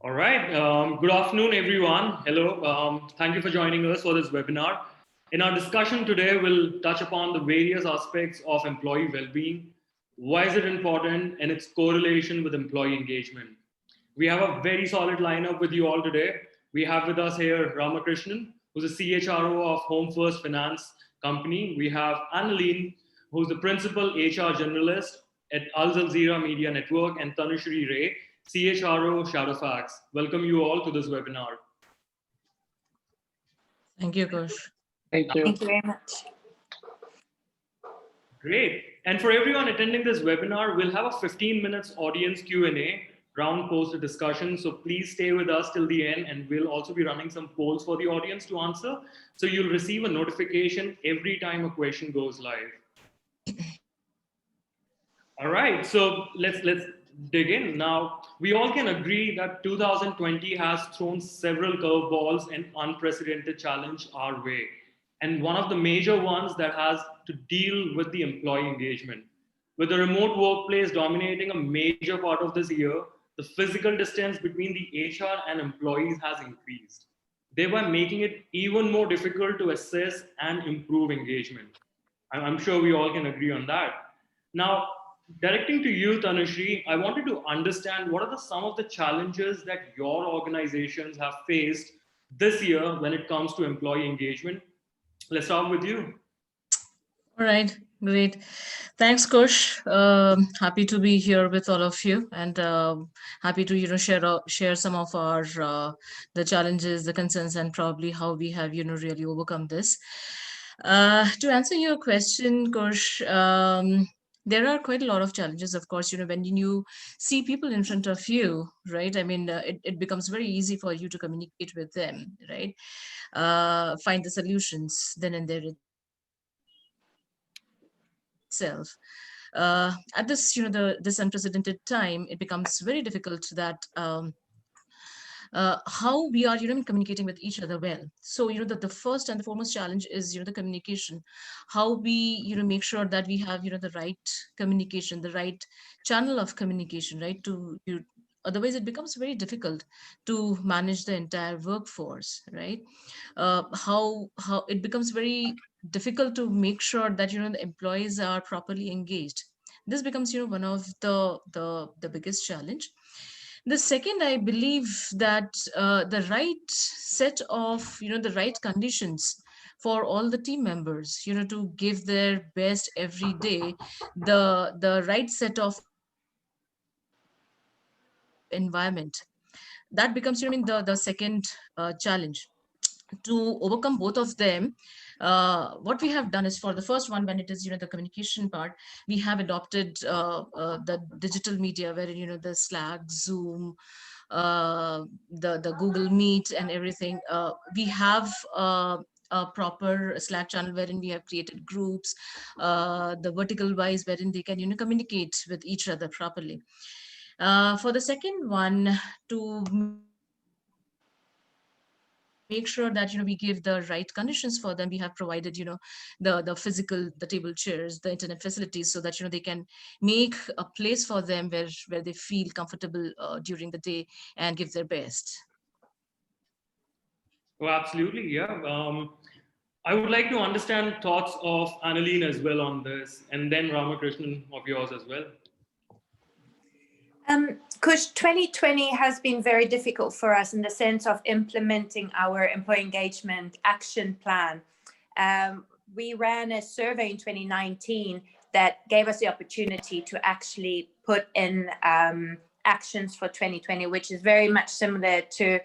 All right. Good afternoon, everyone. Hello. Thank you for joining us for this webinar. In our discussion today, we'll touch upon the various aspects of employee well-being. Why is it important and its correlation with employee engagement? We have a very solid lineup with you all today. We have with us here Ramakrishnan, who's a CHRO of Home First Finance Company. We have Annaline, who's the principal HR generalist at Al-Jazeera Media Network, and Tanushree Ray, CHRO ShadowFax. Welcome you all to this webinar. Thank you, Kush. Thank you. Thank you very much. Great. And for everyone attending this webinar, we'll have a 15 minutes audience Q&A round post the discussion. So please stay with us till the end, and we'll also be running some polls for the audience to answer. So you'll receive a notification every time a question goes live. All right, so let's dig in. Now, we all can agree that 2020 has thrown several curveballs and unprecedented challenge our way. And one of the major ones that has to deal with the employee engagement. With the remote workplace dominating a major part of this year, the physical distance between the HR and employees has increased, thereby making it even more difficult to assess and improve engagement. I'm sure we all can agree on that. Now, directing to you, Tanushree, I wanted to understand what are some of the challenges that your organizations have faced this year when it comes to employee engagement. Let's start with you. All right, great. Thanks, Kush. Happy to be here with all of you, and happy to share some of our the challenges, the concerns, and probably how we have really overcome this. To answer your question, Kush, there are quite a lot of challenges, of course, when you see people in front of you, right? I mean, it becomes very easy for you to communicate with them, right? Find the solutions then and there itself. At this, this unprecedented time, it becomes very difficult that how we are communicating with each other well. So the first and the foremost challenge is the communication, how we make sure that we have the right communication, the right channel of communication, right? Otherwise it becomes very difficult to manage the entire workforce, right? How it becomes very difficult to make sure that the employees are properly engaged. This becomes one of the biggest challenge. The second, I believe that the right set of the right conditions for all the team members to give their best every day, the right set of environment, that becomes the second challenge. To overcome both of them, what we have done is, for the first one, when it is the communication part, we have adopted the digital media, wherein the Slack, Zoom, the Google Meet and everything. We have a proper Slack channel wherein we have created groups, the vertical wise, wherein they can communicate with each other properly. For the second one, to make sure that we give the right conditions for them, we have provided the physical, the table chairs, the internet facilities, so that they can make a place for them where they feel comfortable during the day and give their best. Oh, absolutely, yeah. I would like to understand thoughts of Annaline as well on this, and then Ramakrishnan of yours as well. Kush, 2020 has been very difficult for us in the sense of implementing our employee engagement action plan. We ran a survey in 2019 that gave us the opportunity to actually put in actions for 2020, which is very much similar to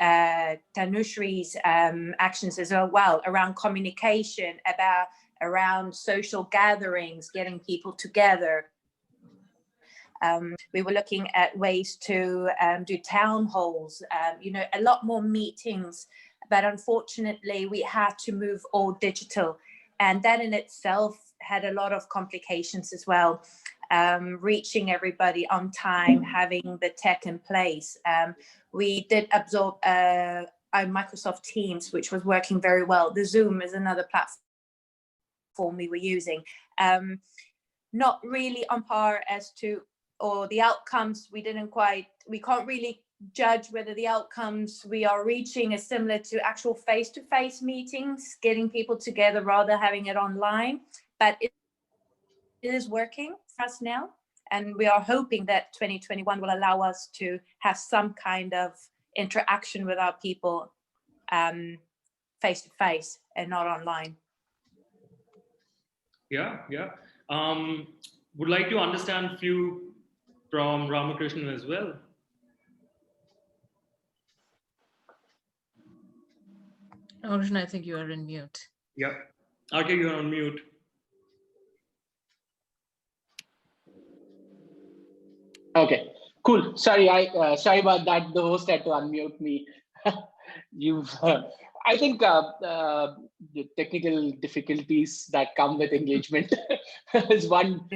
Tanushree's actions as well, around communication, around social gatherings, getting people together. We were looking at ways to do town halls, a lot more meetings, but unfortunately we had to move all digital, and that in itself had a lot of complications as well. Reaching everybody on time, having the tech in place. We did absorb our Microsoft Teams, which was working very well. The Zoom is another platform we were using. Not really on par as to or the outcomes we can't really judge whether the outcomes we are reaching is similar to actual face-to-face meetings, getting people together rather having it online. But it is working for us now. And we are hoping that 2021 will allow us to have some kind of interaction with our people face-to-face and not online. Yeah. Would like to understand a few from Ramakrishna as well. Ramakrishna, I think you are on mute. Yeah. Okay, you're on mute. Okay, cool. Sorry, sorry about that. The host had to unmute me. I think the technical difficulties that come with engagement is one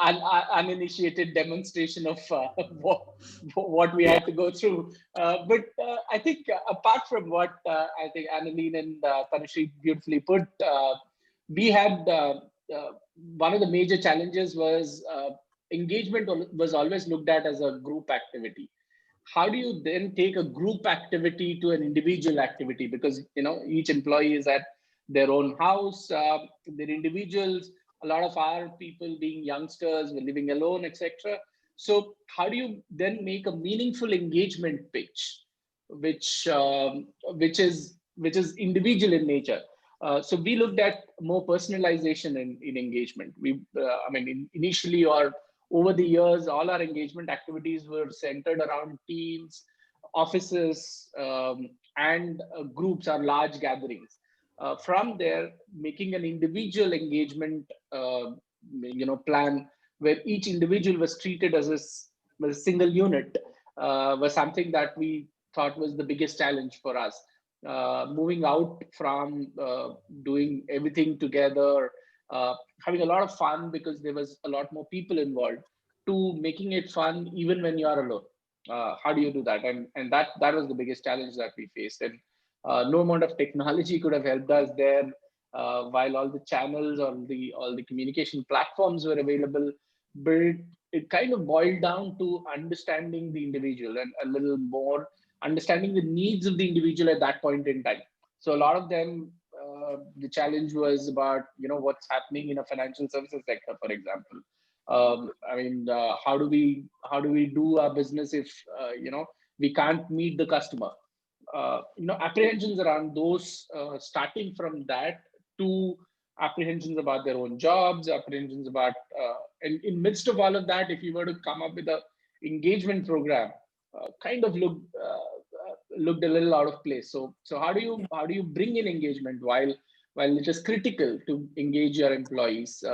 uninitiated demonstration of what we had to go through. But I think apart from what I think Annaline and Tanushree beautifully put, we had one of the major challenges was engagement was always looked at as a group activity. How do you then take a group activity to an individual activity? Because each employee is at their own house, they're individuals. A lot of our people being youngsters, were living alone, etc. So how do you then make a meaningful engagement pitch, which is individual in nature? So we looked at more personalization in engagement. Initially or over the years, all our engagement activities were centered around teams, offices, and groups or large gatherings. From there, making an individual engagement plan where each individual was treated as a single unit was something that we thought was the biggest challenge for us. Moving out from doing everything together, having a lot of fun because there was a lot more people involved, to making it fun even when you are alone. How do you do that? And that was the biggest challenge that we faced. And no amount of technology could have helped us there. While all the channels or all the communication platforms were available, but it kind of boiled down to understanding the individual and a little more understanding the needs of the individual at that point in time. So a lot of them, the challenge was about what's happening in a financial services sector, for example. How do we do our business if we can't meet the customer? Apprehensions around those, starting from that to apprehensions about their own jobs, apprehensions about, and in midst of all of that, if you were to come up with a engagement program, kind of looked a little out of place. So how do you bring in engagement while it is critical to engage your employees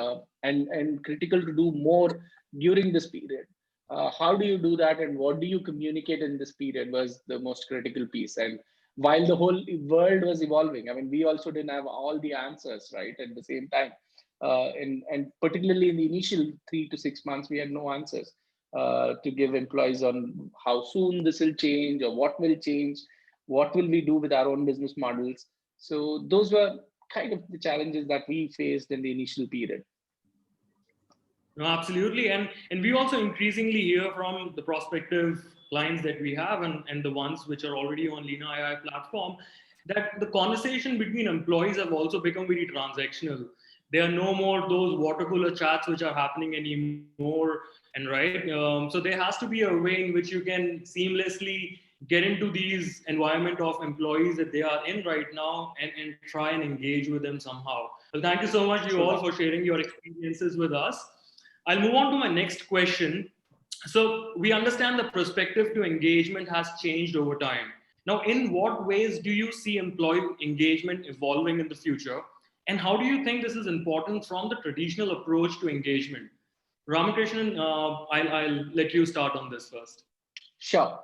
and critical to do more during this period? How do you do that, and what do you communicate in this period was the most critical piece. And while the whole world was evolving, we also didn't have all the answers right at the same time. And particularly in the initial 3 to 6 months, we had no answers to give employees on how soon this will change or what will change, what will we do with our own business models. So those were kind of the challenges that we faced in the initial period. No, absolutely. And we also increasingly hear from the prospective clients that we have and the ones which are already on Leena AI platform, that the conversation between employees have also become very transactional. There are no more those water cooler chats which are happening anymore. And so there has to be a way in which you can seamlessly get into these environment of employees that they are in right now and try and engage with them somehow. Well, thank you so much, you all, for sharing your experiences with us. I'll move on to my next question. So we understand the perspective to engagement has changed over time. Now, in what ways do you see employee engagement evolving in the future? And how do you think this is important from the traditional approach to engagement? Ramakrishnan, I'll let you start on this first. Sure.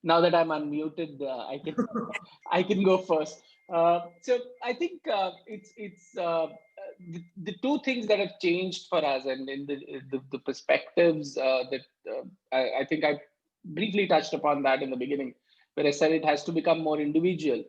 Now that I'm unmuted, I can go first. So I think it's the two things that have changed for us, and in the perspectives that I think I briefly touched upon that in the beginning, where I said it has to become more individual.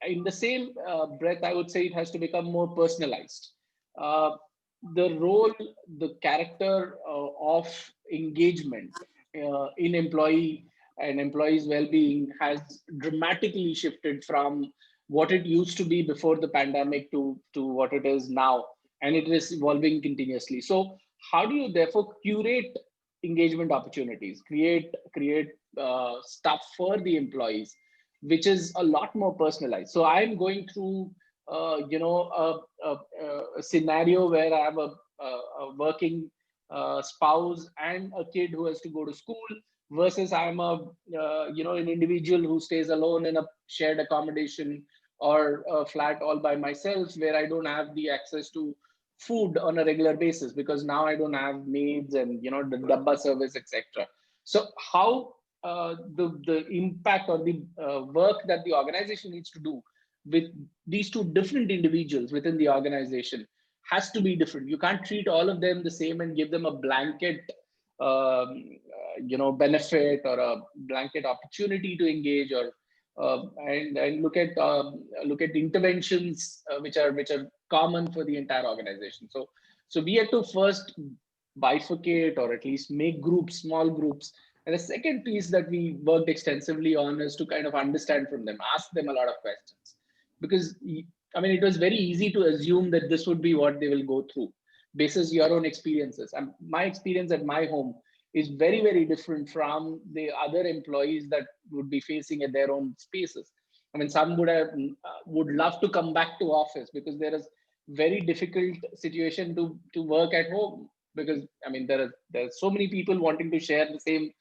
In the same breath, I would say it has to become more personalized. The role, the character of engagement in employee and employees' well-being has dramatically shifted from what it used to be before the pandemic to what it is now, and it is evolving continuously. So how do you therefore curate engagement opportunities, create stuff for the employees, which is a lot more personalized? So I'm going through a scenario where I have a working spouse and a kid who has to go to school, versus I'm an individual who stays alone in a shared accommodation or a flat all by myself, where I don't have the access to food on a regular basis because now I don't have maids and the dabba service, etc. So how the impact or the work that the organization needs to do with these two different individuals within the organization has to be different. You can't treat all of them the same and give them a blanket benefit or a blanket opportunity to engage, or and look at interventions which are common for the entire organization. So we had to first bifurcate, or at least make groups, small groups. And the second piece that we worked extensively on is to kind of understand from them, ask them a lot of questions, because it was very easy to assume that this would be what they will go through basis your own experiences. And my experience at my home is very, very different from the other employees that would be facing at their own spaces. Some would love to come back to office because there is very difficult situation to work at home, because there are so many people wanting to share the same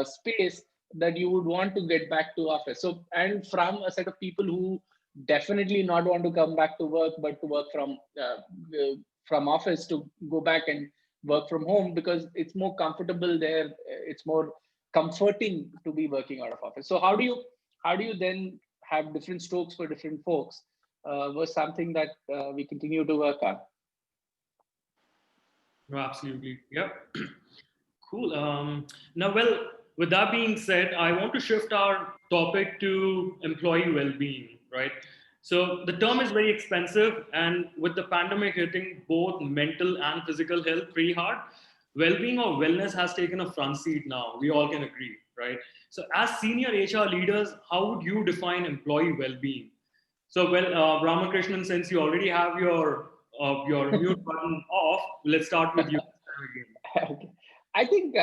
space that you would want to get back to office. So, and from a set of people who definitely not want to come back to work, but to work from office, to go back and work from home because it's more comfortable there. It's more comforting to be working out of office. So how do you then have different strokes for different folks was something that we continue to work on. No, absolutely. Yep. Cool. Now, well, with that being said, I want to shift our topic to employee well-being, right? So the term is very expensive, and with the pandemic hitting both mental and physical health pretty hard, well-being or wellness has taken a front seat now. We all can agree, right? So as senior HR leaders, how would you define employee well-being? So, well, Ramakrishnan, since you already have your mute button off, let's start with you again. I think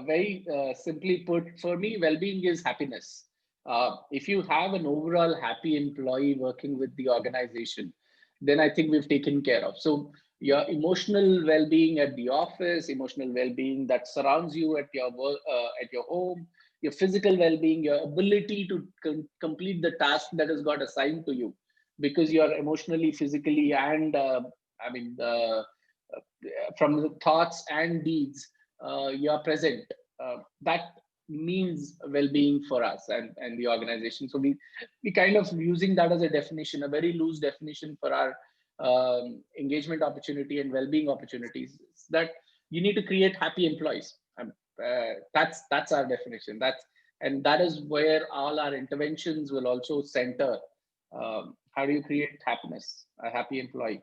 very simply put, for me, well-being is happiness. If you have an overall happy employee working with the organization, then I think we've taken care of. So your emotional well-being at the office, emotional well-being that surrounds you at your work, at your home, your physical well-being, your ability to complete the task that has got assigned to you, because you are emotionally, physically, and from the thoughts and deeds, you are present. That means well-being for us and the organization. So we kind of using that as a definition, a very loose definition for our engagement opportunity and well-being opportunities, that you need to create happy employees. That's our definition. That is where all our interventions will also center. How do you create happiness, a happy employee?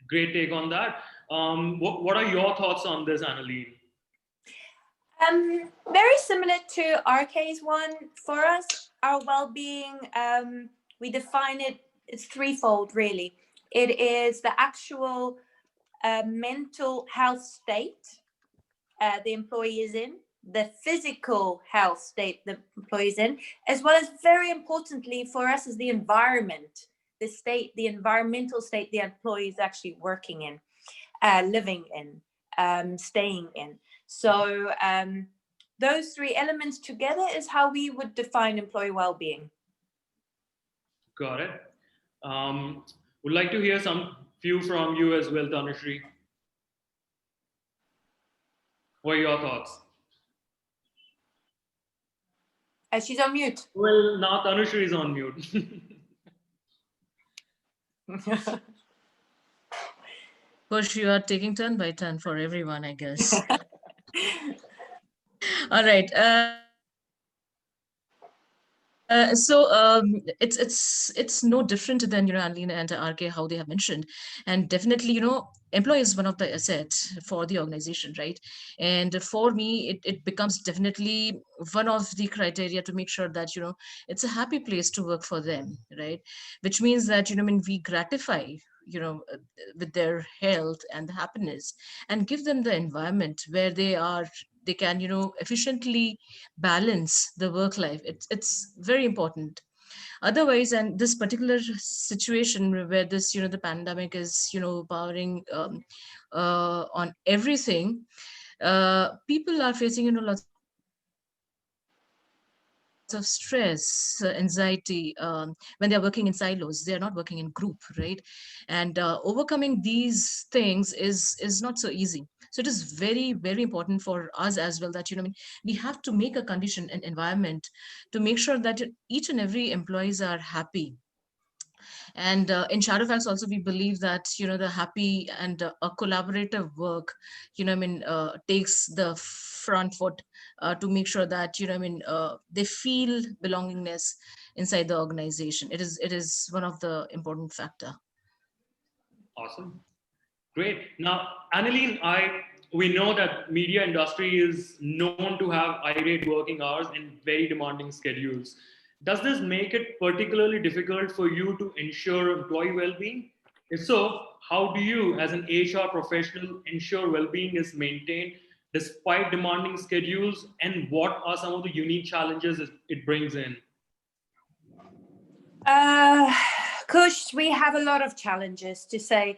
Great take on that. What are your thoughts on this, Annaline? Very similar to RK's one. For us, our well-being, we define it's threefold, really. It is the actual mental health state the employee is in, the physical health state the employee is in, as well as, very importantly for us, is the environment, the environmental state the employee is actually working in, living in, staying in. So those three elements together is how we would define employee well-being. Got it. Would like to hear some few from you as well, Tanushree. What are your thoughts? She's on mute. Well, now Tanushree is on mute. Push, you are taking turn by turn for everyone, I guess. All right. It's no different than Annaline and RK how they have mentioned, and definitely employee is one of the assets for the organization, right? And for me, it becomes definitely one of the criteria to make sure that it's a happy place to work for them, right? Which means that I mean we gratify you know uh, with their health and happiness, and give them the environment where they can efficiently balance the work life. It's very important. Otherwise, and this particular situation where this the pandemic is powering on everything, people are facing lots of stress, anxiety, when they are working in silos. They are not working in group, right? And overcoming these things is not so easy. So it is very, very important for us as well that we have to make a condition and environment to make sure that each and every employees are happy. And in ShadowFax also we believe that the happy and a collaborative work takes the front foot to make sure that they feel belongingness inside the organization. It is one of the important factor. Awesome. Great. Now, Annaline, we know that media industry is known to have irate working hours and very demanding schedules. Does this make it particularly difficult for you to ensure employee well-being? If so, how do you, as an HR professional, ensure well-being is maintained despite demanding schedules? And what are some of the unique challenges it brings in? Kush, we have a lot of challenges to say.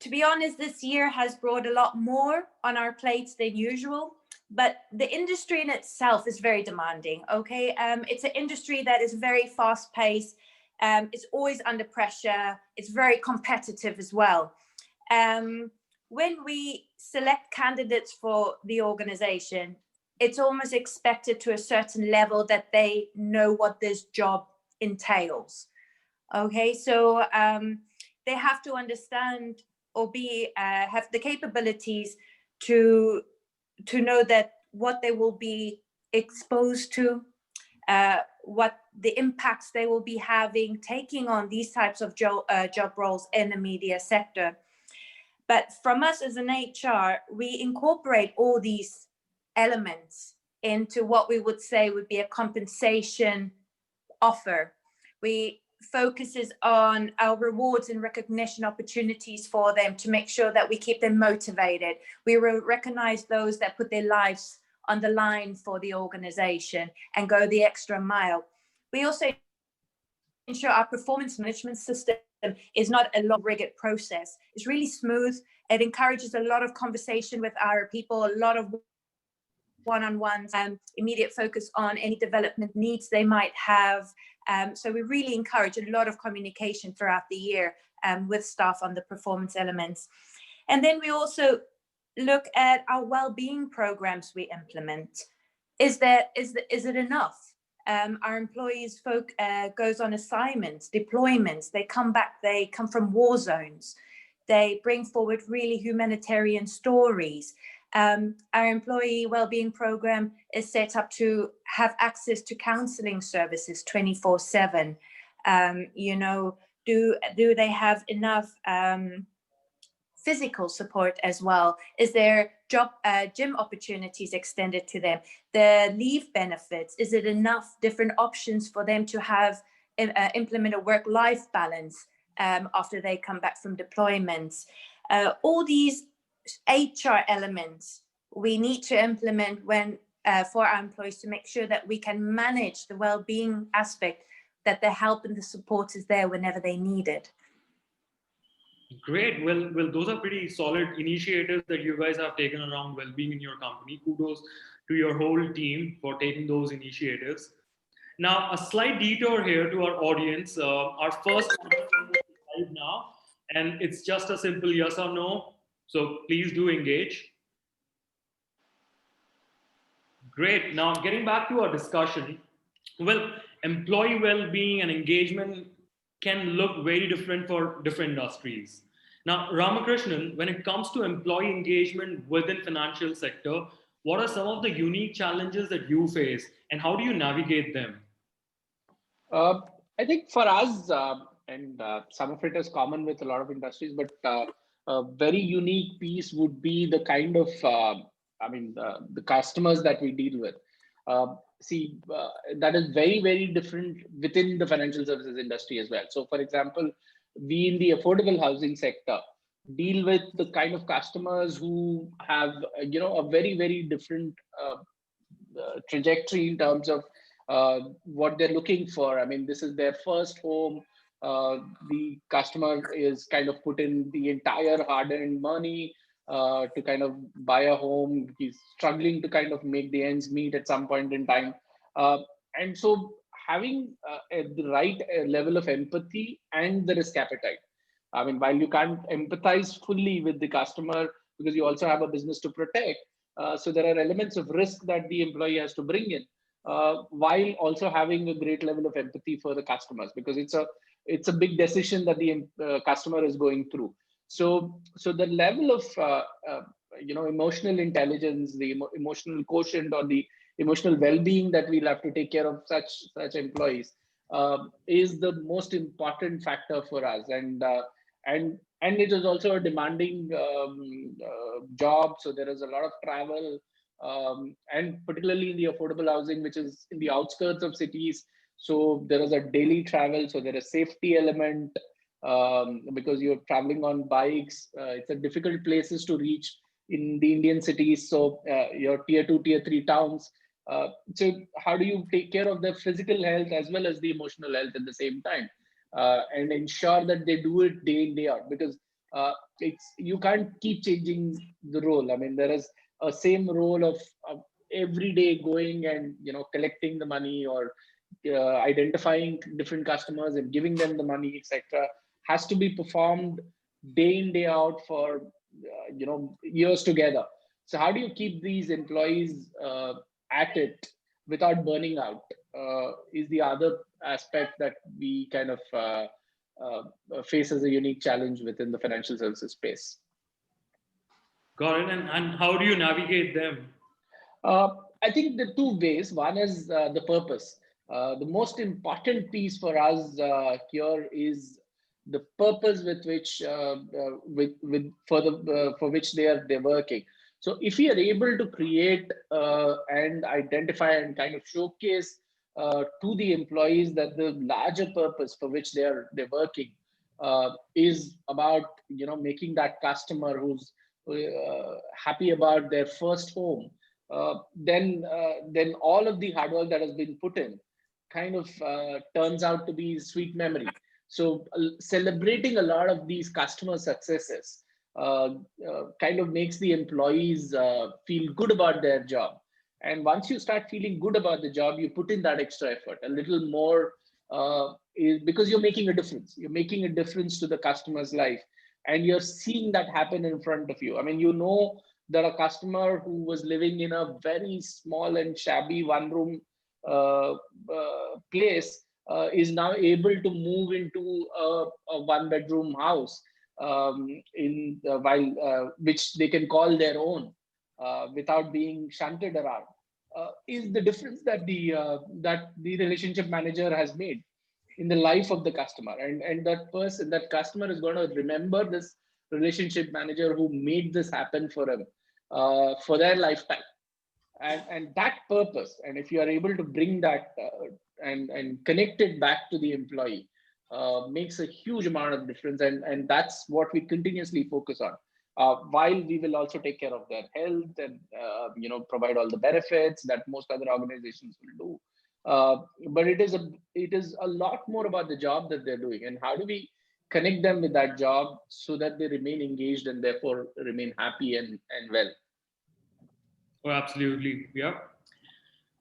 To be honest, this year has brought a lot more on our plates than usual, but the industry in itself is very demanding. Okay, it's an industry that is very fast-paced. It's always under pressure. It's very competitive as well. When we select candidates for the organization, it's almost expected to a certain level that they know what this job entails. Okay, so they have to understand or have the capabilities to know that what they will be exposed to, what the impacts they will be having, taking on these types of job roles in the media sector. But from us as an HR, we incorporate all these elements into what we would say would be a compensation offer. We focuses on our rewards and recognition opportunities for them to make sure that we keep them motivated. We will recognize those that put their lives on the line for the organization and go the extra mile. We also ensure our performance management system is not a long, rigid process. It's really smooth. It encourages a lot of conversation with our people, a lot of one-on-ones, immediate focus on any development needs they might have. So we really encourage a lot of communication throughout the year with staff on the performance elements. And then we also look at our well-being programs we implement. Is it enough? Our employees goes on assignments, deployments, they come back, they come from war zones. They bring forward really humanitarian stories. Our employee well-being program is set up to have access to counseling services 24/7. Do they have enough physical support as well? Is there gym opportunities extended to them? The leave benefits, is it enough different options for them to have implement a work-life balance after they come back from deployments? All these HR elements we need to implement when for our employees to make sure that we can manage the well-being aspect, that the help and the support is there whenever they need it. Great. Well, those are pretty solid initiatives that you guys have taken around well-being in your company. Kudos to your whole team for taking those initiatives. Now, a slight detour here to our audience. Our first live now, and it's just a simple yes or no. So please do engage. Great. Now, getting back to our discussion, well, employee well-being and engagement can look very different for different industries. Now, Ramakrishnan, when it comes to employee engagement within financial sector, what are some of the unique challenges that you face and how do you navigate them? I think for us, and some of it is common with a lot of industries, but a very unique piece would be the kind of, the customers that we deal with. That is very, very different within the financial services industry as well. So, for example, we in the affordable housing sector deal with the kind of customers who have, a very, very different trajectory in terms of what they're looking for. I mean, this is their first home. The customer is kind of put in the entire hard-earned money to kind of buy a home. He's struggling to kind of make the ends meet at some point in time. And so having the right level of empathy and the risk appetite. I mean, while you can't empathize fully with the customer because you also have a business to protect, so there are elements of risk that the employee has to bring in, while also having a great level of empathy for the customers, because it's a big decision that the customer is going through. So the level of emotional intelligence, the emotional quotient, or the emotional well-being that we'll have to take care of such employees is the most important factor for us. And it is also a demanding job. So there is a lot of travel, and particularly in the affordable housing, which is in the outskirts of cities. So there is a daily travel. So there is safety element because you're traveling on bikes. It's a difficult places to reach in the Indian cities. So your tier 2, tier 3 towns. So how do you take care of their physical health as well as the emotional health at the same time? And ensure that they do it day in, day out, because you can't keep changing the role. I mean, there is a same role of every day going and collecting the money or identifying different customers and giving them the money, etc., has to be performed day in, day out for years together. So how do you keep these employees at it without burning out? Is the other aspect that we kind of face as a unique challenge within the financial services space. Got it. And how do you navigate them? I think the two ways. One is the purpose. The most important piece for us here is the purpose with which for which they're working. So if we are able to create and identify and kind of showcase to the employees that the larger purpose for which they're working is about making that customer who's happy about their first home, then all of the hard work that has been put in kind of turns out to be sweet memory. So celebrating a lot of these customer successes kind of makes the employees feel good about their job. And once you start feeling good about the job, you put in that extra effort a little more because you're making a difference. You're making a difference to the customer's life, and you're seeing that happen in front of you. I mean, that a customer who was living in a very small and shabby one-room place is now able to move into a one-bedroom house which they can call their own without being shunted around. Is the difference that the relationship manager has made in the life of the customer, and that customer is going to remember this relationship manager who made this happen for him for their lifetime, and that purpose. And if you are able to bring that and connect it back to the employee, makes a huge amount of difference, and that's what we continuously focus on. While we will also take care of their health and provide all the benefits that most other organizations will do. But it is a lot more about the job that they're doing, and how do we connect them with that job so that they remain engaged and therefore remain happy and well. Oh, absolutely. Yeah.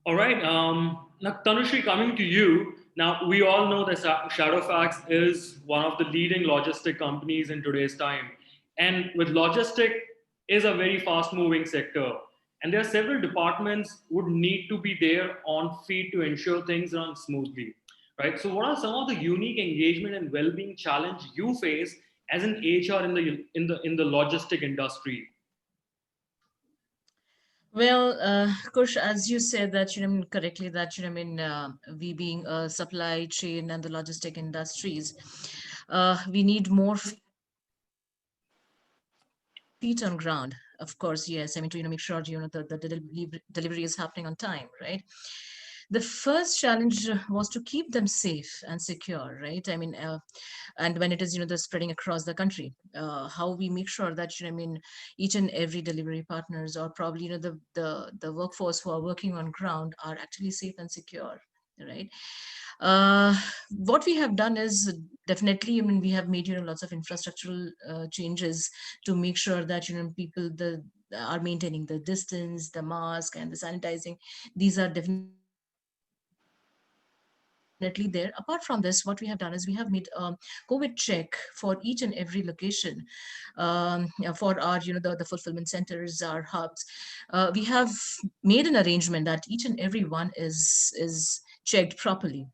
All right. Now, Tanushree, coming to you. Now, we all know that ShadowFax is one of the leading logistic companies in today's time. And with logistic is a very fast-moving sector. And there are several departments would need to be there on feet to ensure things run smoothly, right? So what are some of the unique engagement and well-being challenge you face as an HR in the logistic industry? Well, Kush, as you said that, correctly that, we being a supply chain and the logistic industries, we need more feet on ground. Of course, yes. I mean, to, make sure, the delivery is happening on time, right? The first challenge was to keep them safe and secure, right? I mean, and when it is, the spreading across the country, how we make sure that, each and every delivery partners or probably, the workforce who are working on ground are actually safe and secure, right? uh, what we have done is definitely, I mean, we have made, lots of infrastructural changes to make sure that, people are maintaining the distance, the mask and the sanitizing. These are definitely there. Apart from this, what we have done is we have made a COVID check for each and every location, for our, the fulfillment centers, our hubs. We have made an arrangement that each and every one is checked properly,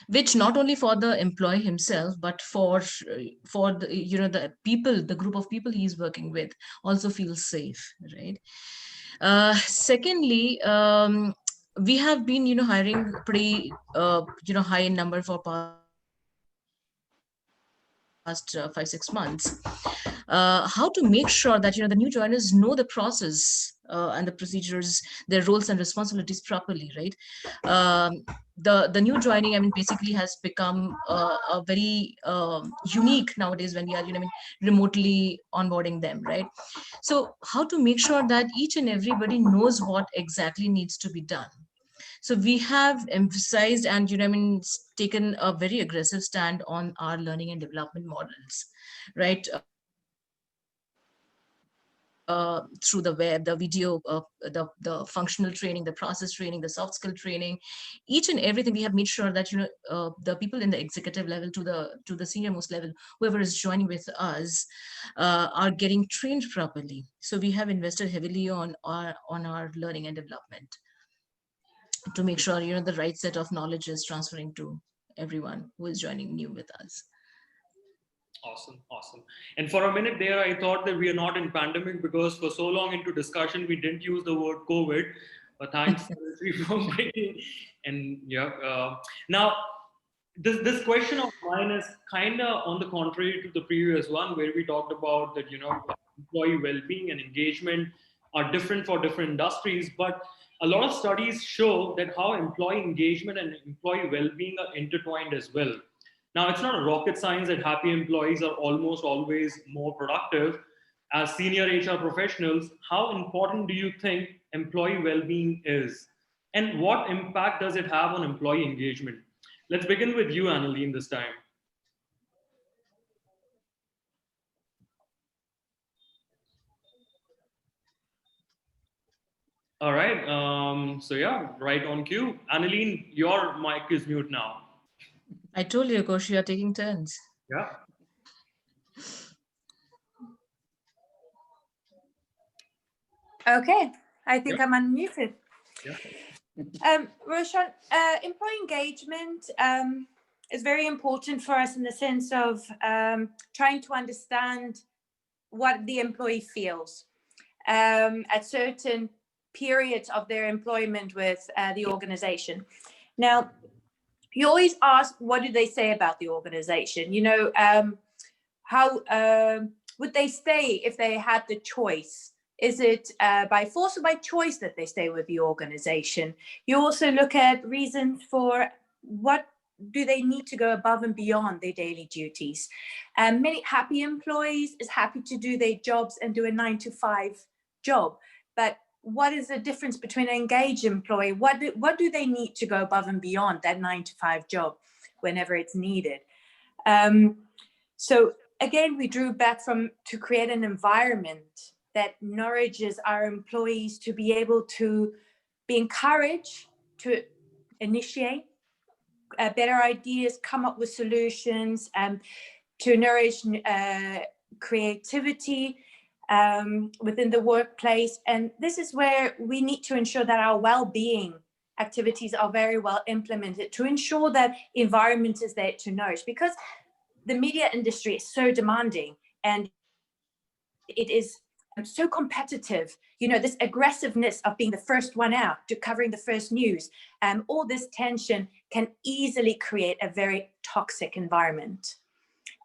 which not only for the employee himself but for the, the people, the group of people he is working with also feels safe, right? Secondly, we have been, hiring pretty high number for past 5-6 months. How to make sure that, the new joiners know the process and the procedures, their roles and responsibilities properly, right? The new joining, I mean, basically has become a very unique nowadays when we are, remotely onboarding them, right? So how to make sure that each and everybody knows what exactly needs to be done. So we have emphasized and, taken a very aggressive stand on our learning and development models, right? Through the web, the video, the functional training, the process training, the soft skill training, each and everything. We have made sure that, the people in the executive level to the senior most level, whoever is joining with us, are getting trained properly. So we have invested heavily on our learning and development to make sure, the right set of knowledge is transferring to everyone who is joining new with us. Awesome, awesome. And for a minute there, I thought that we are not in pandemic because for so long into discussion we didn't use the word COVID. But thanks for bringing. And yeah, now this question of mine is kind of on the contrary to the previous one, where we talked about that, employee well-being and engagement are different for different industries, but a lot of studies show that how employee engagement and employee well-being are intertwined as well. Now, it's not a rocket science that happy employees are almost always more productive. As senior HR professionals, how important do you think employee well-being is? And what impact does it have on employee engagement? Let's begin with you, Annaline, this time. All right. So yeah, right on cue. Annaline, your mic is mute now. I told you, Koshi, you are taking turns. Yeah. Okay, I think I'm unmuted. Yeah. Roshan, employee engagement is very important for us in the sense of trying to understand what the employee feels at certain periods of their employment with the organization. Now, you always ask, what do they say about the organization? How would they stay if they had the choice? Is it by force or by choice that they stay with the organization? You also look at reasons for what do they need to go above and beyond their daily duties. Many happy employees is happy to do their jobs and do a 9-to-5 job, but what is the difference between an engaged employee? What do they need to go above and beyond that 9-to-5 job whenever it's needed? So again, we drew back to create an environment that nourishes our employees to be able to be encouraged to initiate better ideas, come up with solutions, to nourish creativity within the workplace. And this is where we need to ensure that our well-being activities are very well implemented to ensure that environment is there to nourish, because the media industry is so demanding and it is so competitive, this aggressiveness of being the first one out, to covering the first news, all this tension can easily create a very toxic environment,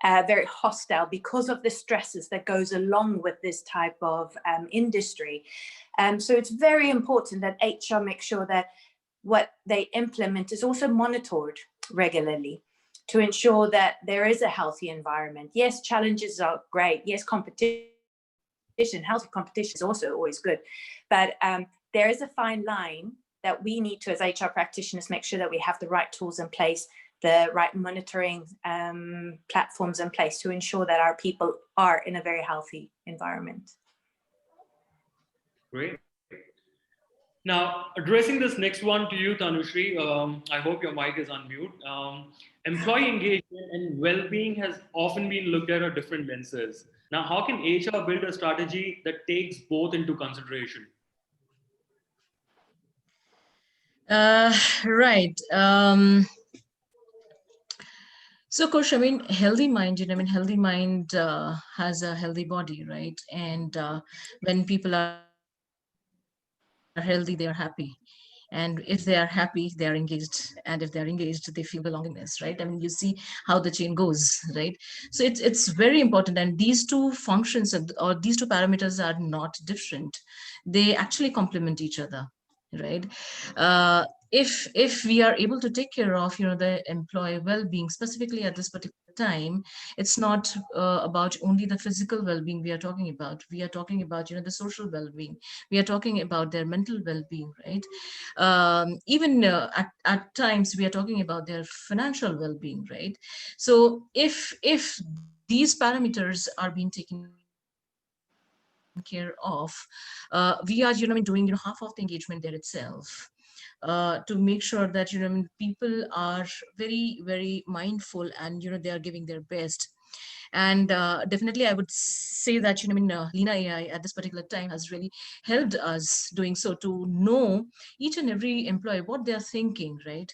very hostile, because of the stresses that goes along with this type of industry. So it's very important that HR make sure that what they implement is also monitored regularly, to ensure that there is a healthy environment. Yes, challenges are great. Yes, healthy competition is also always good. But there is a fine line that we need to, as HR practitioners, make sure that we have the right tools in place, the right monitoring platforms in place to ensure that our people are in a very healthy environment. Great. Now, addressing this next one to you, Tanushree, I hope your mic is on mute. Employee engagement and well-being has often been looked at at different lenses. Now, how can HR build a strategy that takes both into consideration? Right. So, Kosh, I mean, healthy mind, healthy mind has a healthy body, right? And when people are healthy, they are happy. And if they are happy, they are engaged. And if they're engaged, they feel belongingness, right? I mean, you see how the chain goes, right? So it's very important. And these two functions or these two parameters are not different. They actually complement each other, right? If we are able to take care of the employee well-being, specifically at this particular time, it's not about only the physical well-being we are talking about. We are talking about the social well-being. We are talking about their mental well-being, right? Even at times we are talking about their financial well-being, right? So if these parameters are being taken care of, we are doing half of the engagement there itself, to make sure that people are very, very mindful, and they are giving their best. And definitely I would say that Leena AI at this particular time has really helped us doing so, to know each and every employee what they are thinking, right?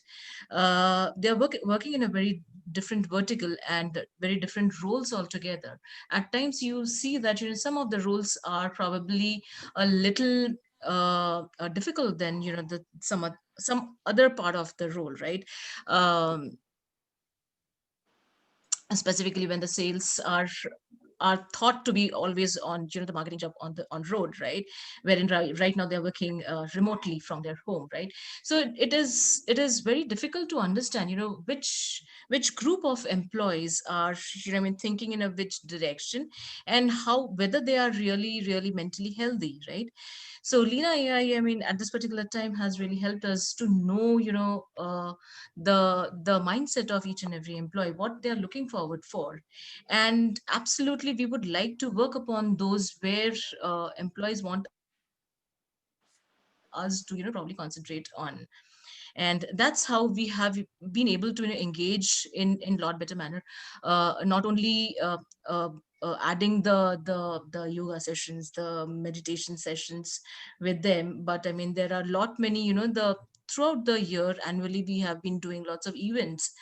They are working in a very different vertical and very different roles altogether. At times you see that some of the roles are probably a little difficult than some other part of the role, right? Specifically when the sales are thought to be always on the marketing job on road, right? Wherein right now they're working remotely from their home, right? So it is very difficult to understand which group of employees are thinking in a which direction, and how, whether they are really mentally healthy, right? So Leena AI, at this particular time has really helped us to know, the mindset of each and every employee, what they're looking forward for. And absolutely, we would like to work upon those where employees want us to, probably concentrate on. And that's how we have been able to engage in lot better manner, not only adding the yoga sessions, the meditation sessions with them, but there are lot many, the throughout the year annually we have been doing lots of events,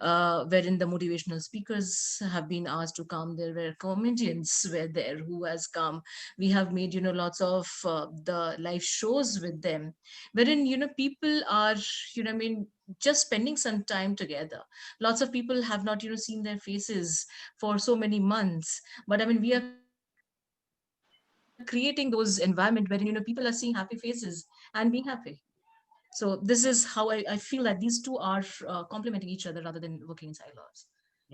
wherein the motivational speakers have been asked to come. There were comedians were there who has come. We have made lots of the live shows with them, wherein people are just spending some time together. Lots of people have not seen their faces for so many months, but we are creating those environment wherein people are seeing happy faces and being happy. So this is how I feel that these two are complementing each other rather than working in silos.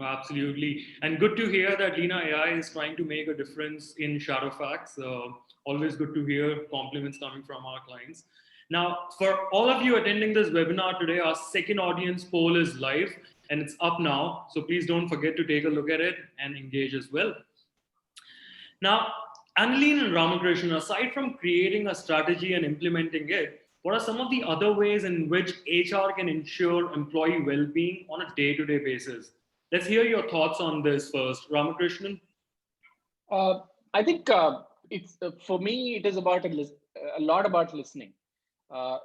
Absolutely. And good to hear that Leena AI is trying to make a difference in ShadowFax. Always good to hear compliments coming from our clients. Now, for all of you attending this webinar today, our second audience poll is live and it's up now. So please don't forget to take a look at it and engage as well. Now, Annaline and Ramakrishna, aside from creating a strategy and implementing it, what are some of the other ways in which HR can ensure employee well-being on a day-to-day basis? Let's hear your thoughts on this first. Ramakrishnan? I think it's for me, it is about a lot about listening.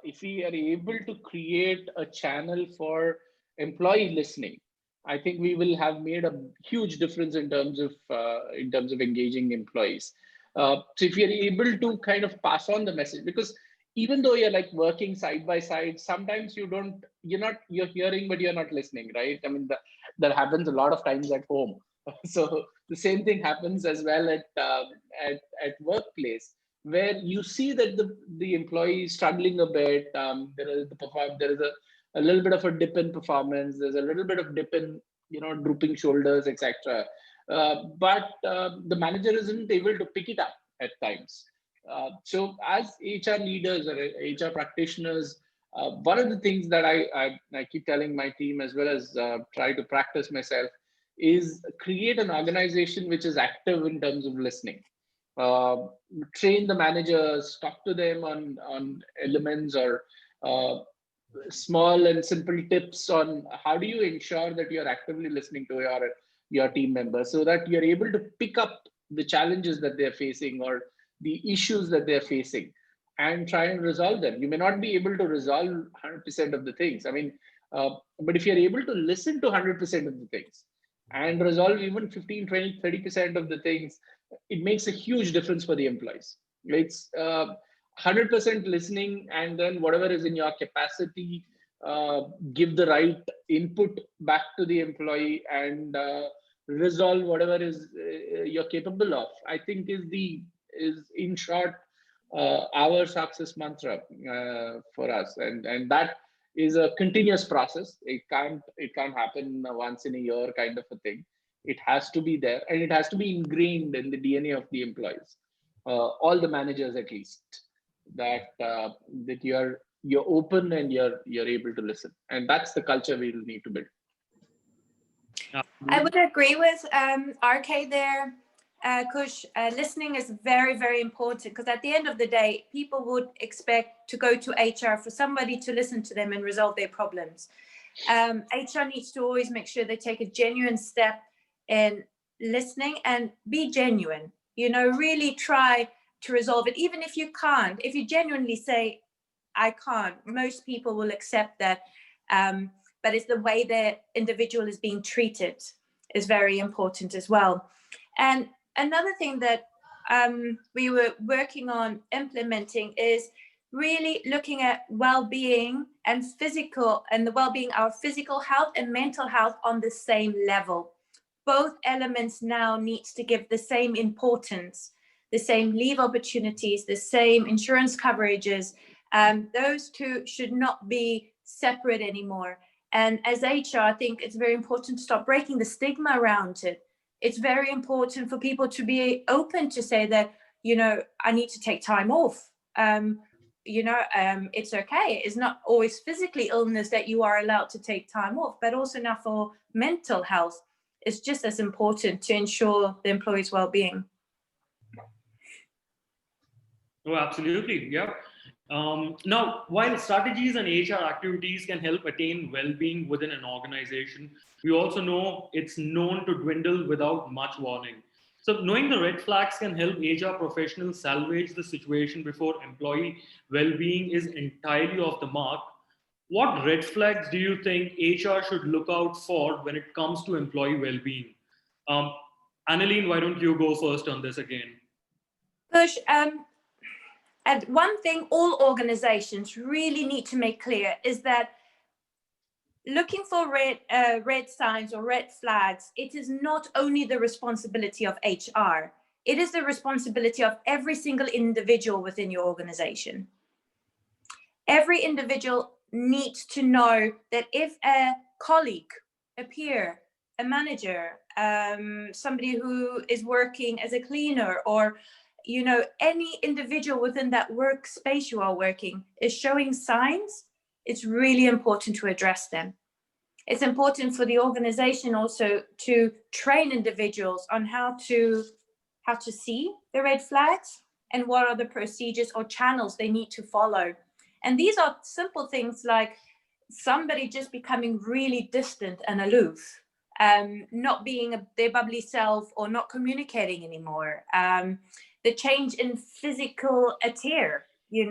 If we are able to create a channel for employee listening, I think we will have made a huge difference in terms of engaging employees. So if you're able to kind of pass on the message, because even though you're like working side by side, sometimes you're hearing, but you're not listening, right? I mean, that happens a lot of times at home. So the same thing happens as well at workplace, where you see that the employee is struggling a bit. There is a little bit of a dip in performance. There's a little bit of dip in, drooping shoulders, etc. But the manager isn't able to pick it up at times. So as HR leaders or HR practitioners, one of the things that I keep telling my team, as well as try to practice myself, is create an organization which is active in terms of listening. Train the managers, talk to them on elements or small and simple tips on how do you ensure that you're actively listening to your team members, so that you're able to pick up the challenges that they're facing or the issues that they're facing and try and resolve them. You may not be able to resolve 100% of the things. I mean, but if you're able to listen to 100% of the things and resolve even 15, 20, 30% of the things, it makes a huge difference for the employees. It's 100% listening, and then whatever is in your capacity, give the right input back to the employee and resolve whatever is you're capable of. I think is in short our success mantra for us, and that is a continuous process. It can't happen once in a year kind of a thing. It has to be there, and it has to be ingrained in the DNA of the employees, all the managers at least, that you're open and you're able to listen, and that's the culture we will need to build. I would agree with RK there, Kush. Listening is very, very important, because at the end of the day, people would expect to go to HR for somebody to listen to them and resolve their problems. HR needs to always make sure they take a genuine step in listening and be genuine, really try to resolve it. Even if you can't, if you genuinely say, I can't, most people will accept that. But it's the way the individual is being treated is very important as well. And another thing that we were working on implementing is really looking at well-being and the well-being, our physical health and mental health on the same level. Both elements now need to give the same importance, the same leave opportunities, the same insurance coverages. Those two should not be separate anymore. And as HR, I think it's very important to stop breaking the stigma around it. It's very important for people to be open to say that, I need to take time off. It's okay. It's not always physically illness that you are allowed to take time off, but also now for mental health, it's just as important to ensure the employee's well-being. Oh, absolutely. Yeah. Now, while strategies and HR activities can help attain well-being within an organization, we also know it's known to dwindle without much warning. So knowing the red flags can help HR professionals salvage the situation before employee well-being is entirely off the mark. What red flags do you think HR should look out for when it comes to employee well-being? Annaline, why don't you go first on this again? Push. And one thing all organizations really need to make clear is that looking for red signs or red flags, it is not only the responsibility of HR, it is the responsibility of every single individual within your organization. Every individual needs to know that if a colleague, a peer, a manager, somebody who is working as a cleaner, or any individual within that workspace you are working is showing signs, it's really important to address them. It's important for the organization also to train individuals on how to see the red flags and what are the procedures or channels they need to follow. And these are simple things like somebody just becoming really distant and aloof, not being their bubbly self or not communicating anymore. The change in physical attire, you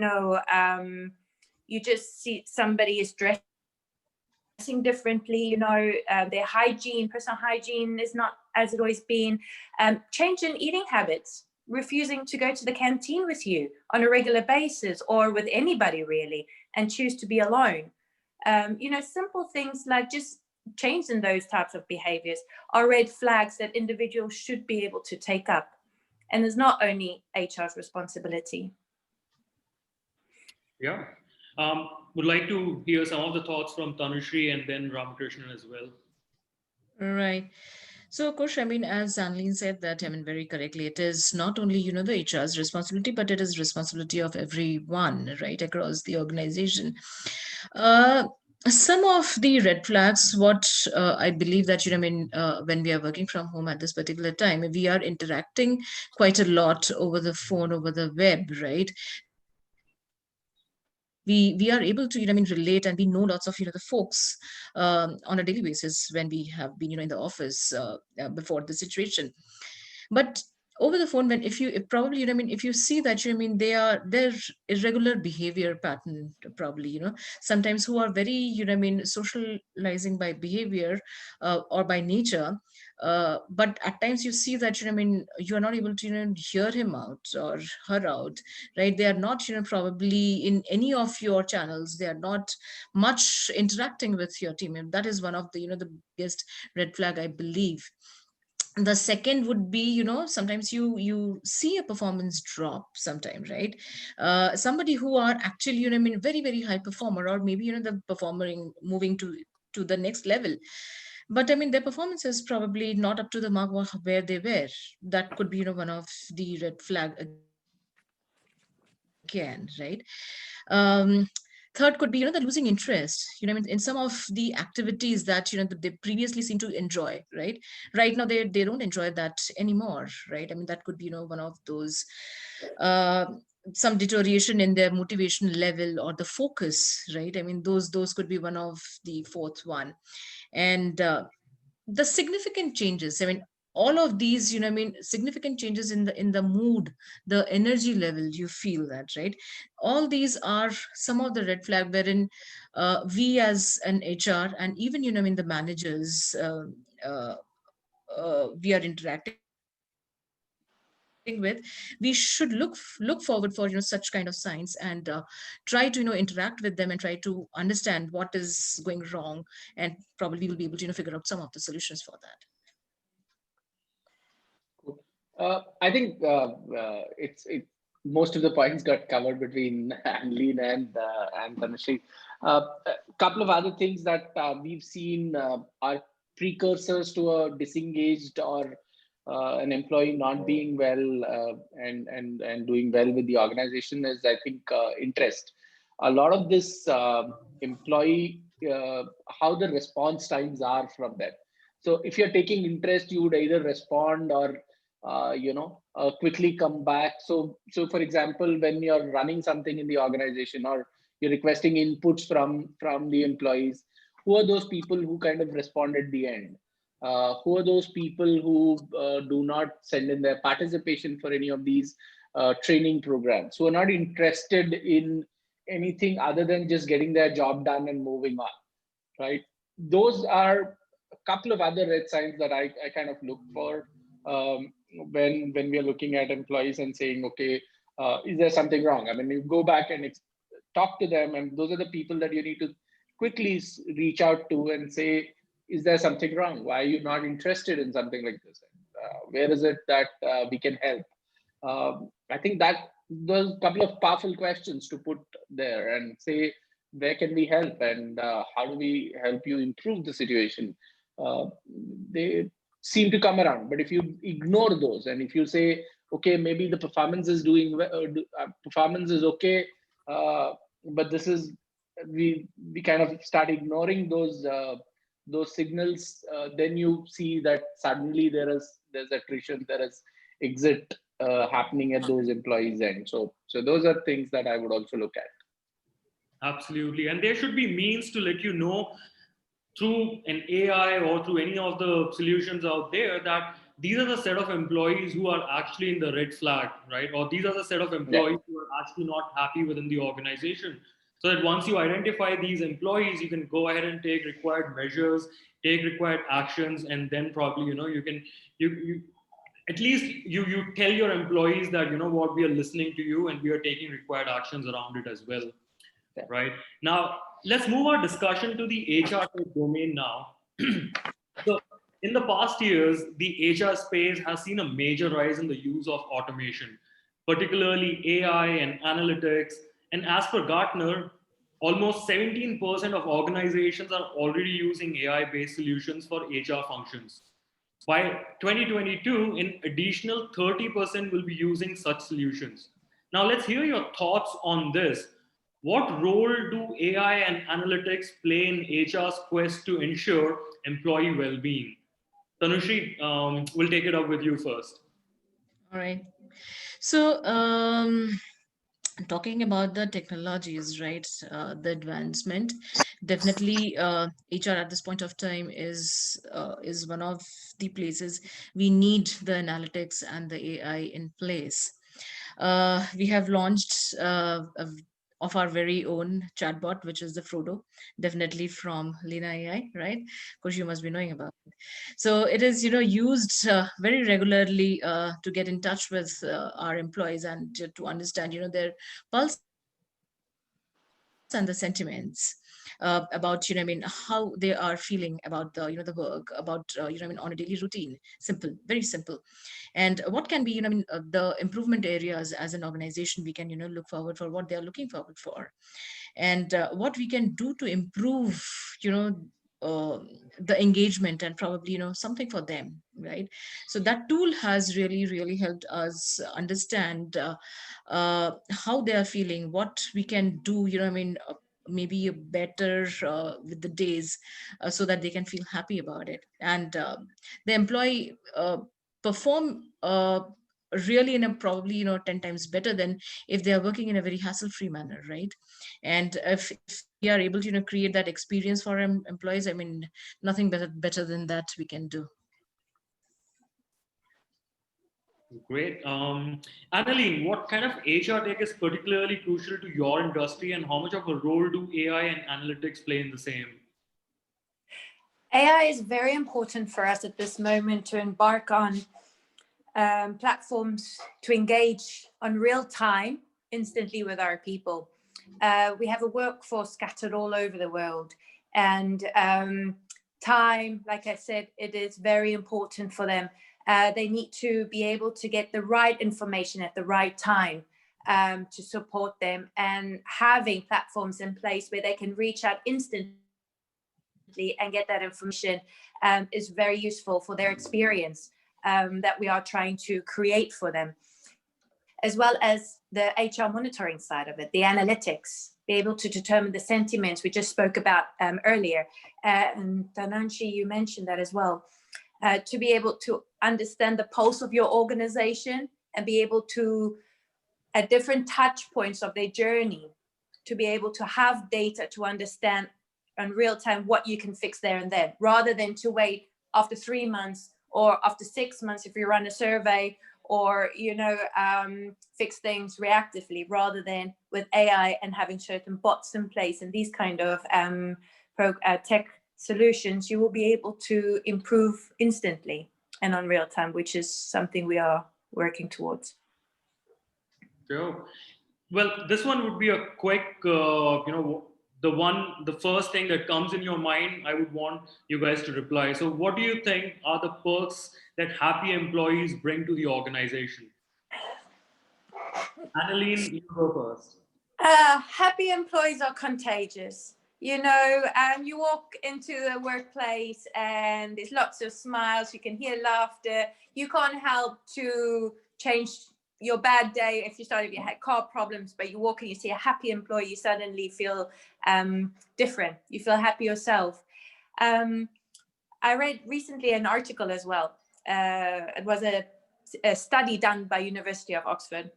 just see somebody is dressing differently, their hygiene, personal hygiene is not as it always been. Change in eating habits. refusing to go to the canteen with you on a regular basis, or with anybody really, and choose to be alone. You know, simple things like just changing those types of behaviors are red flags that individuals should be able to take up. And it's not only HR's responsibility. Yeah. Would like to hear some of the thoughts from Tanushree and then Ramakrishna as well. Right. So, of course, I mean, as Annaline said that, I mean, very correctly, it is not only, you know, the HR's responsibility, but it is responsibility of everyone, right, across the organization. Some of the red flags, what I believe that, you know, I mean, when we are working from home at this particular time, we are interacting quite a lot over the phone, over the web, right? We are able to, you know, I mean, relate, and we know lots of, you know, the folks on a daily basis when we have been, you know, in the office before the situation. But over the phone, when if probably, you know, I mean, if you see that, you know, I mean, their irregular behavior pattern, probably, you know, sometimes who are very, you know, I mean, socializing by behavior or by nature, but at times you see that, you know, I mean, you are not able to, you know, hear him out or her out, right? They are not, you know, probably in any of your channels. They are not much interacting with your team, and that is one of the, you know, the biggest red flag, I believe. The second would be, you know, sometimes you see a performance drop sometime, right? Somebody who are actually, you know, I mean, very, very high performer, or maybe, you know, the performing moving to the next level, but I mean, their performance is probably not up to the mark where they were. That could be, you know, one of the red flag again, right? um Third could be, you know, the losing interest, you know, I mean, in some of the activities that, you know, they previously seem to enjoy, right? Right now they don't enjoy that anymore, right? I mean, that could be, you know, one of those uh, some deterioration in their motivation level or the focus, right? I mean, those could be one of the fourth one. And the significant changes, I mean, all of these, you know, I mean, significant changes in the mood, the energy level, you feel that, right? All these are some of the red flag wherein we as an HR, and even, you know, I mean, the managers, uh, we are interacting with, we should look forward for, you know, such kind of signs, and try to, you know, interact with them and try to understand what is going wrong, and probably we'll be able to, you know, figure out some of the solutions for that. I think most of the points got covered between Annaline and Tanushree. A couple of other things that we've seen are precursors to a disengaged or an employee not being well and doing well with the organization is, I think, interest. A lot of this employee, how the response times are from them. So if you're taking interest, you would either respond or quickly come back. So for example, when you're running something in the organization or you're requesting inputs from the employees, who are those people who kind of respond at the end? Who are those people who do not send in their participation for any of these training programs, who are not interested in anything other than just getting their job done and moving on, right? Those are a couple of other red signs that I kind of look for when we are looking at employees and saying, okay, is there something wrong? I mean, you go back and talk to them, and those are the people that you need to quickly reach out to and say, is there something wrong? Why are you not interested in something like this? Where is it that we can help? I think that those couple of powerful questions to put there and say, where can we help, and how do we help you improve the situation? They seem to come around. But if you ignore those, and if you say, okay, maybe the performance is doing well, performance is okay, but this is, we kind of start ignoring those signals, then you see that suddenly there's attrition, there is exit happening at those employees' end. So those are things that I would also look at. Absolutely. And there should be means to let you know through an AI or through any of the solutions out there that these are the set of employees who are actually in the red flag, right? Or these are the set of employees who are actually not happy within the organization. So that once you identify these employees, you can go ahead and take required measures, take required actions, and then probably, you know, you at least you tell your employees that, you know what, we are listening to you and we are taking required actions around it as well. Yeah. Right now, let's move our discussion to the HR domain now. So in the past years, the HR space has seen a major rise in the use of automation, particularly AI and analytics. And as per Gartner, almost 17% of organizations are already using AI-based solutions for HR functions. By 2022, an additional 30% will be using such solutions. Now, let's hear your thoughts on this. What role do AI and analytics play in HR's quest to ensure employee well-being? Tanushree, we'll take it up with you first. All right. So, talking about the technologies, right? The advancement, definitely, HR at this point of time is one of the places we need the analytics and the AI in place. We have launched of our very own chatbot, which is the Frodo, definitely from Leena AI, right? Of course, you must be knowing about it. So it is, used very regularly to get in touch with our employees and to understand, their pulse and the sentiments about how they are feeling about the work, about on a daily routine. Simple, very simple. And what can be the improvement areas as an organization we can look forward for, what they are looking forward for, and what we can do to improve uh, the engagement and probably something for them, right? So that tool has really helped us understand how they are feeling, what we can do, maybe a better with the days, so that they can feel happy about it, and the employee perform really in a probably 10 times better than if they are working in a very hassle free manner, right? And if we are able to create that experience for employees, nothing better than that we can do. Great. Annaline, what kind of HR tech is particularly crucial to your industry, and how much of a role do AI and analytics play in the same? AI is very important for us at this moment to embark on platforms to engage on real time, instantly with our people. We have a workforce scattered all over the world, and time, like I said, it is very important for them. They need to be able to get the right information at the right time to support them, and having platforms in place where they can reach out instantly and get that information is very useful for their experience that we are trying to create for them, as well as the HR monitoring side of it, the analytics, be able to determine the sentiments we just spoke about earlier. And Tanushree, you mentioned that as well. To be able to understand the pulse of your organization and be able to, at different touch points of their journey, to be able to have data to understand in real time what you can fix there and then, rather than to wait after 3 months or after 6 months if you run a survey, or fix things reactively, rather than with AI and having certain bots in place and these kind of tech solutions, you will be able to improve instantly and on real time, which is something we are working towards. Sure. Well, this one would be a quick, the first thing that comes in your mind, I would want you guys to reply. So what do you think are the perks that happy employees bring to the organization? Annaline, you go first. Happy employees are contagious. You walk into the workplace and there's lots of smiles, you can hear laughter. You can't help to change your bad day if you had car problems, but you walk and you see a happy employee, you suddenly feel different. You feel happy yourself. I read recently an article as well. It was a study done by University of Oxford,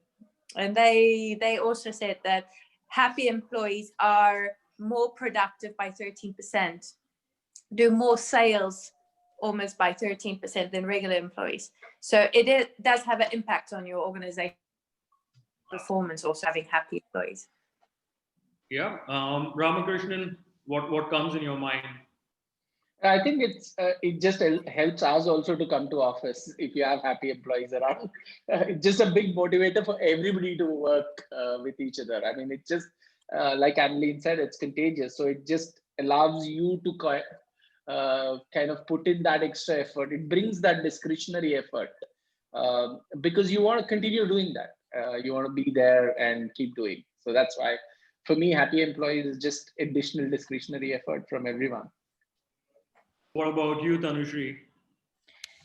and they also said that happy employees are more productive by 13%, do more sales almost by 13% than regular employees. So it does have an impact on your organization performance, also having happy employees. Yeah. Ramakrishnan, what comes in your mind? I think it just helps us also to come to office if you have happy employees around. It's just a big motivator for everybody to work with each other. I mean, it just like Annaline said, it's contagious. So it just allows you to kind of put in that extra effort. It brings that discretionary effort because you want to continue doing that. You want to be there and keep doing. So that's why, for me, happy employees is just additional discretionary effort from everyone. What about you, Tanushree?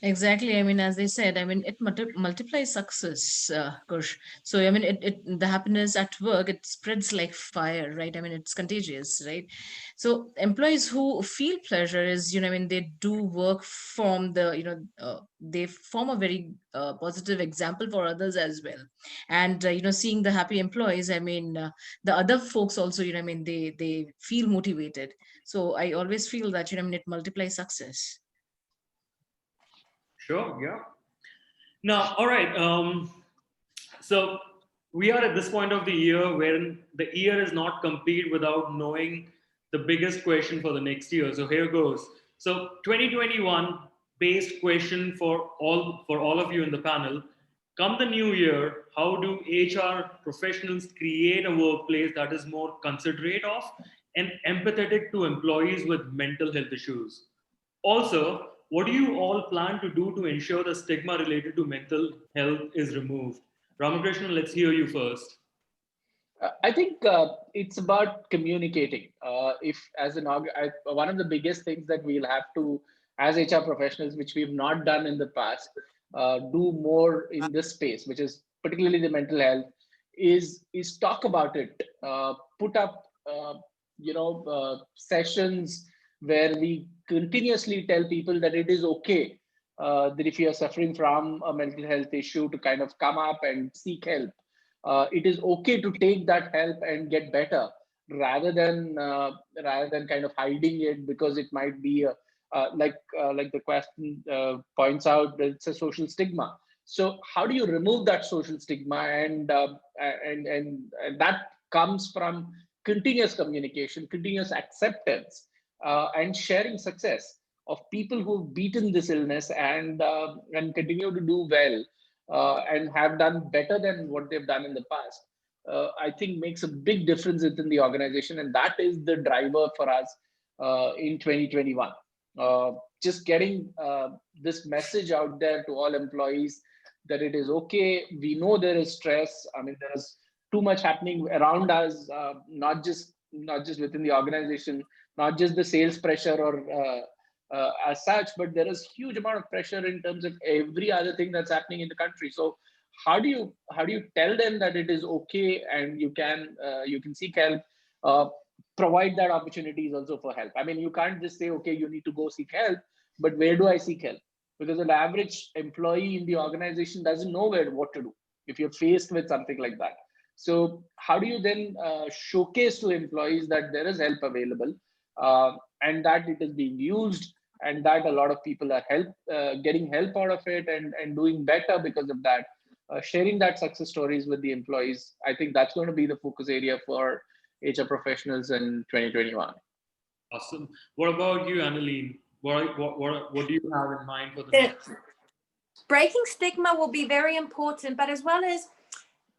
Exactly. I mean, as they said, I mean, it multiplies success, Kush. So, I mean, the happiness at work, it spreads like fire, right? I mean, it's contagious, right? So, employees who feel pleasure is, I mean, they do work from they form a very positive example for others as well. And, seeing the happy employees, I mean, the other folks also, I mean, they feel motivated. So, I always feel that, I mean, it multiplies success. Sure, yeah. Now, all right. So we are at this point of the year wherein the year is not complete without knowing the biggest question for the next year. So here goes. So 2021 based question for all of you in the panel. Come the new year, how do HR professionals create a workplace that is more considerate of and empathetic to employees with mental health issues? Also, what do you all plan to do to ensure the stigma related to mental health is removed? Ramakrishna, let's hear you first. I think it's about communicating. If as one of the biggest things that we'll have to, as HR professionals, which we've not done in the past, do more in this space, which is particularly the mental health, is talk about it. Put up, sessions where we continuously tell people that it is okay. That if you are suffering from a mental health issue, to kind of come up and seek help. It is okay to take that help and get better rather than kind of hiding it because it might be like the question points out that it's a social stigma. So how do you remove that social stigma? And that comes from continuous communication, continuous acceptance, and sharing success of people who've beaten this illness and continue to do well, and have done better than what they've done in the past, I think makes a big difference within the organization. And that is the driver for us in 2021. Just getting this message out there to all employees that it is okay. We know there is stress. I mean, there's too much happening around us, not just within the organization, not just the sales pressure or as such, but there is huge amount of pressure in terms of every other thing that's happening in the country. So how do you tell them that it is okay and you can seek help, provide that opportunities also for help? I mean, you can't just say, okay, you need to go seek help, but where do I seek help? Because an average employee in the organization doesn't know what to do if you're faced with something like that. So how do you then showcase to employees that there is help available, and that it is being used, and that a lot of people are getting help out of it and doing better because of that? Sharing that success stories with the employees, I think that's going to be the focus area for HR professionals in 2021. Awesome. What about you, Annaline? What do you have in mind for the next? Breaking stigma will be very important, but as well as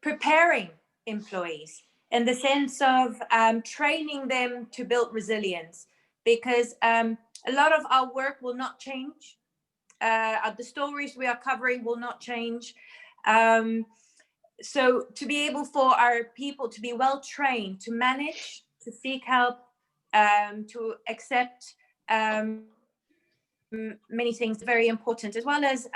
preparing employees in the sense of training them to build resilience, because a lot of our work will not change. The stories we are covering will not change. So to be able for our people to be well trained, to manage, to seek help, to accept many things, very important, as well as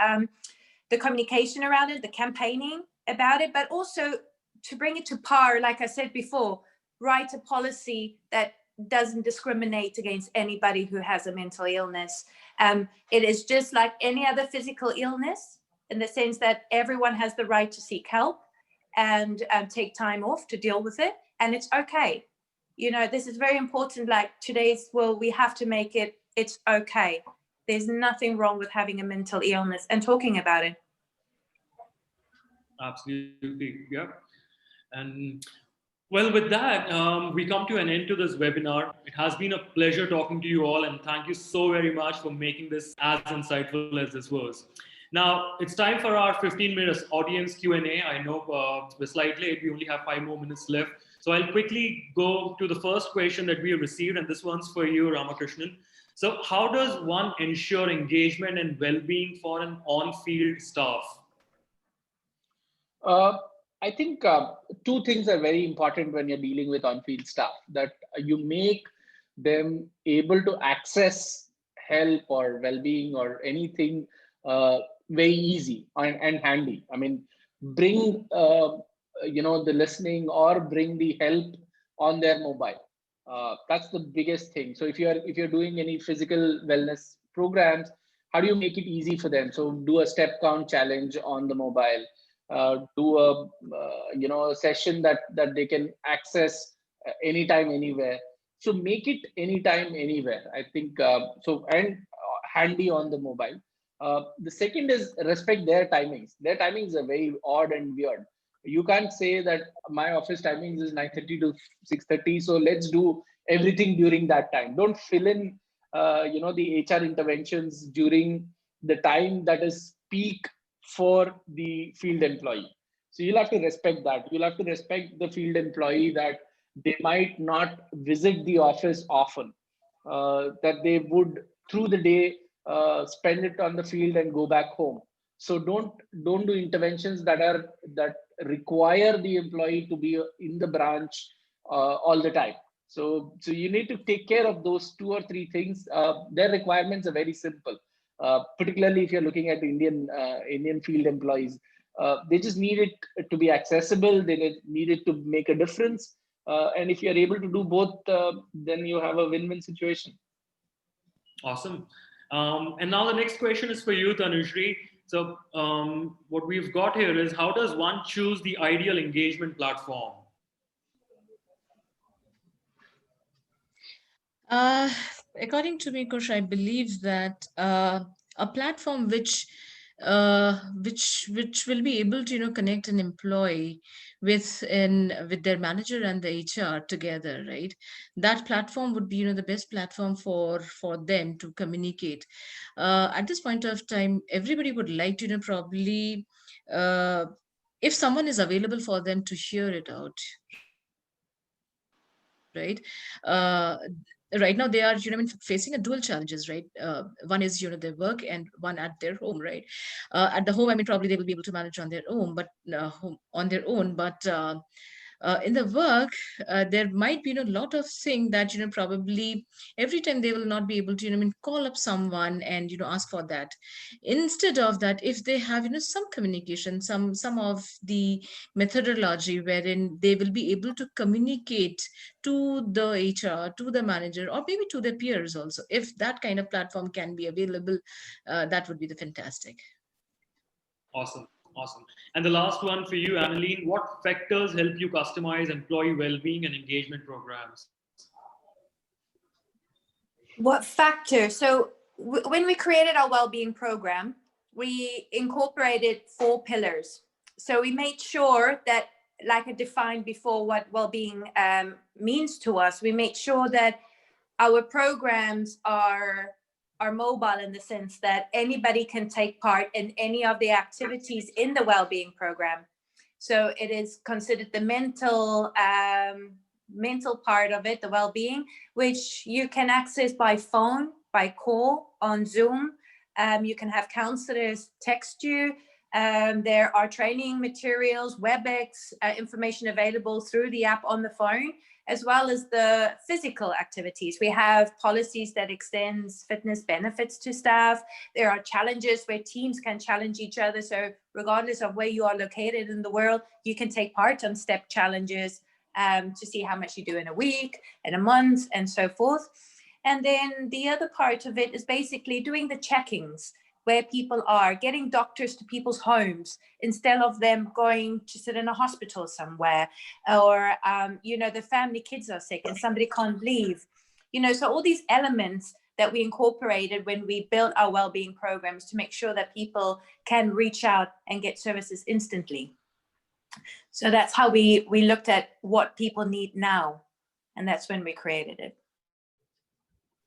the communication around it, the campaigning about it, but also to bring it to par, like I said before, write a policy that doesn't discriminate against anybody who has a mental illness. It is just like any other physical illness, in the sense that everyone has the right to seek help and take time off to deal with it, and it's okay. You know, this is very important. Like today's world, we have to make it's okay. There's nothing wrong with having a mental illness and talking about it. Absolutely, yeah. And Well, with that, we come to an end to this webinar. It has been a pleasure talking to you all, and thank you so very much for making this as insightful as this was. Now, it's time for our 15 minutes audience Q&A. I know we're slightly late. We only have 5 more minutes left. So I'll quickly go to the first question that we have received, and this one's for you, Ramakrishnan. So how does one ensure engagement and well-being for an on-field staff? I think two things are very important when you're dealing with on-field staff, that you make them able to access help or well-being or anything very easy and handy. I mean, bring the listening or bring the help on their mobile. That's the biggest thing. So if you're doing any physical wellness programs, how do you make it easy for them? So do a step count challenge on the mobile. Do a session that they can access anytime, anywhere. So make it anytime, anywhere. I think so, and handy on the mobile. The second is respect their timings. Their timings are very odd and weird. You can't say that my office timings is 9:30 to 6:30, so let's do everything during that time. Don't fill in the HR interventions during the time that is peak for the field employee. So you'll have to respect that. You'll have to respect the field employee, that they might not visit the office often, that they would through the day spend it on the field and go back home. So don't do interventions that require the employee to be in the branch all the time. So you need to take care of those two or three things. Their requirements are very simple. Particularly if you're looking at Indian field employees, they just need it to be accessible. They need it to make a difference, and if you're able to do both, then you have a win-win situation. Awesome. And now the next question is for you, Tanushree. So what we've got here is, how does one choose the ideal engagement platform? According to me, Kush, I believe that a platform which will be able to connect an employee with their manager and the HR together, right? That platform would be the best platform for them to communicate. At this point of time, everybody would like to probably if someone is available for them to hear it out, right? Right now they are facing a dual challenges, right? One is their work, and one at their home, right? At the home, probably they will be able to manage on their own, but in the work, there might be a lot of things that probably every time they will not be able to call up someone and ask for that. Instead of that, if they have some communication, some of the methodology wherein they will be able to communicate to the HR, to the manager, or maybe to their peers also, if that kind of platform can be available, that would be the fantastic. Awesome. Awesome. And the last one for you, Annaline, what factors help you customize employee well-being and engagement programs? What factor? So when we created our well-being program, we incorporated 4 pillars. So we made sure that, like I defined before what well-being means to us, we made sure that our programs are mobile, in the sense that anybody can take part in any of the activities in the well-being program. So it is considered the mental part of it, the well-being, which you can access by phone, by call, on Zoom. You can have counselors text you. There are training materials, WebEx, information available through the app on the phone, as well as the physical activities. We have policies that extends fitness benefits to staff. There are challenges where teams can challenge each other. So regardless of where you are located in the world, you can take part on step challenges to see how much you do in a week, in a month, and so forth. And then the other part of it is basically doing the check-ins, where people are, getting doctors to people's homes instead of them going to sit in a hospital somewhere, or the family kids are sick and somebody can't leave. So all these elements that we incorporated when we built our well-being programs to make sure that people can reach out and get services instantly. So that's how we looked at what people need now. And that's when we created it.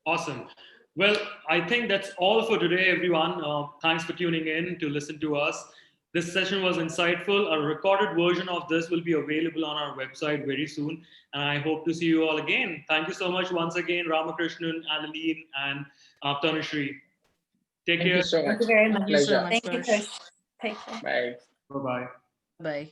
Awesome. Well, I think that's all for today, everyone. Thanks for tuning in to listen to us. This session was insightful. A recorded version of this will be available on our website very soon. And I hope to see you all again. Thank you so much once again, Ramakrishnan, Annaline, and Tanushree. Take care. Thank you so much. Thank you very much. Thank you so Pleasure. much, Thank you, Krish. Chris. Take care. Bye. Bye-bye. Bye.